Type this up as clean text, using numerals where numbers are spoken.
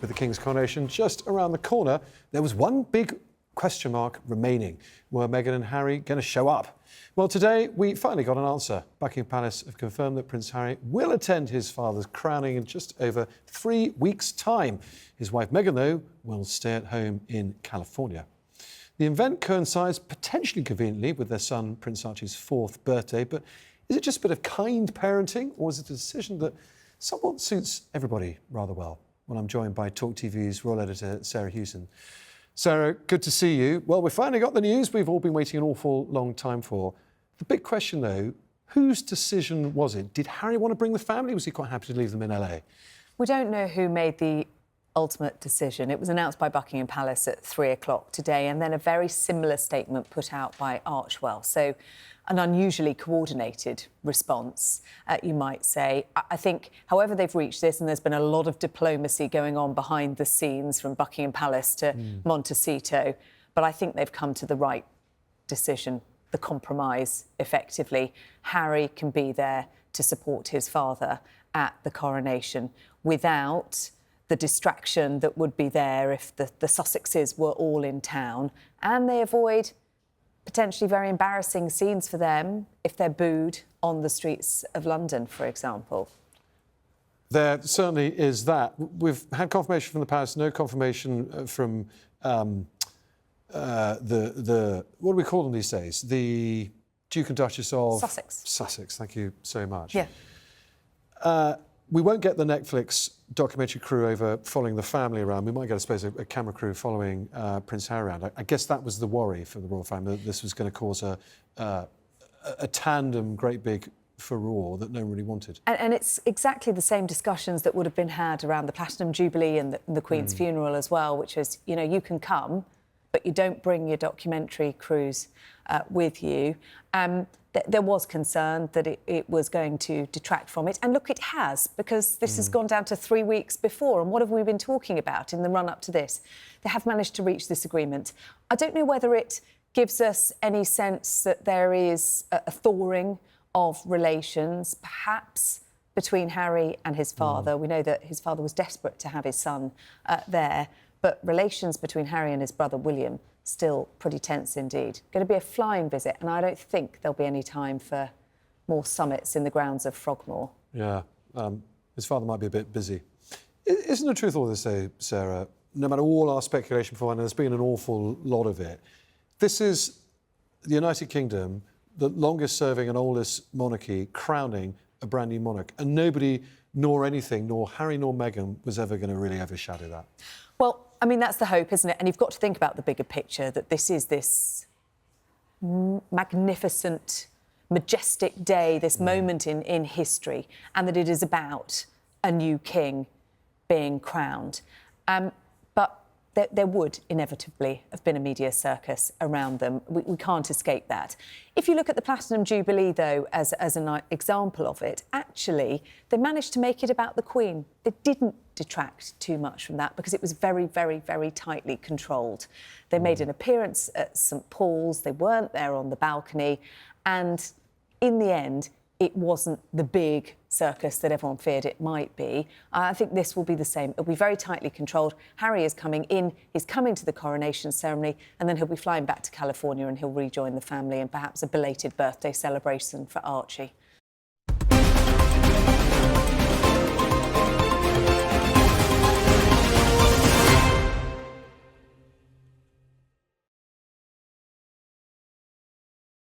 With the King's coronation just around the corner, there was one big question mark remaining. Were Meghan and Harry going to show up? Well, today we finally got an answer. Buckingham Palace have confirmed that Prince Harry will attend his father's crowning in just over 3 weeks' time. His wife Meghan, though, will stay at home in California. The event coincides potentially conveniently with their son Prince Archie's 4th birthday, but is it just a bit of kind parenting, or is it a decision that somewhat suits everybody rather well? Well, I'm joined by TalkTV's royal editor, Sarah Hewson. Sarah, good to see you. Well, we finally got the news we've all been waiting an awful long time for. The big question, though, whose decision was it? Did Harry want to bring the family? Was he quite happy to leave them in LA? We don't know who made the ultimate decision. It was announced by Buckingham Palace at 3 o'clock today, and then a very similar statement put out by Archewell. So an unusually coordinated response, you might say. I think, however they've reached this, and there's been a lot of diplomacy going on behind the scenes from Buckingham Palace to Montecito, but I think they've come to the right decision, the compromise, effectively. Harry can be there to support his father at the coronation without the distraction that would be there if the Sussexes were all in town, and they avoid potentially very embarrassing scenes for them if they're booed on the streets of London, for example. There certainly is that. We've had confirmation from the Palace, no confirmation from what do we call them these days? The Duke and Duchess of... Sussex. Sussex, thank you so much. Yeah. We won't get the Netflix documentary crew over following the family around. We might get, I suppose, a camera crew following Prince Harry around. I guess that was the worry for the royal family, that this was going to cause a tandem great big furore that no one really wanted. And it's exactly the same discussions that would have been had around the Platinum Jubilee and the Queen's funeral as well, which is, you know, you can come, but you don't bring your documentary crews with you. There was concern that it was going to detract from it. And look, it has, because this has gone down to 3 weeks before. And what have we been talking about in the run-up to this? They have managed to reach this agreement. I don't know whether it gives us any sense that there is a thawing of relations, perhaps between Harry and his father. We know that his father was desperate to have his son there. But relations between Harry and his brother William still pretty tense indeed. Going to be a flying visit, and I don't think there'll be any time for more summits in the grounds of Frogmore. Yeah, his father might be a bit busy. Isn't the truth all this, though, Sarah? No matter all our speculation for, and there's been an awful lot of it, this is the United Kingdom, the longest-serving and oldest monarchy, crowning a brand new monarch, and nobody, nor anything, nor Harry nor Meghan, was ever going to really overshadow that. Well, I mean, that's the hope, isn't it? And you've got to think about the bigger picture, that this is this magnificent, majestic day, this moment in history, and that it is about a new king being crowned. But there would inevitably have been a media circus around them. We can't escape that. If you look at the Platinum Jubilee, though, as an example of it, actually, they managed to make it about the Queen. They didn't detract too much from that because it was very, very, very tightly controlled. They made an appearance at St Paul's. They weren't there on the balcony. And in the end, it wasn't the big circus that everyone feared it might be. I think this will be the same. It'll be very tightly controlled. Harry is coming in, he's coming to the coronation ceremony, and then he'll be flying back to California and he'll rejoin the family, and perhaps a belated birthday celebration for Archie.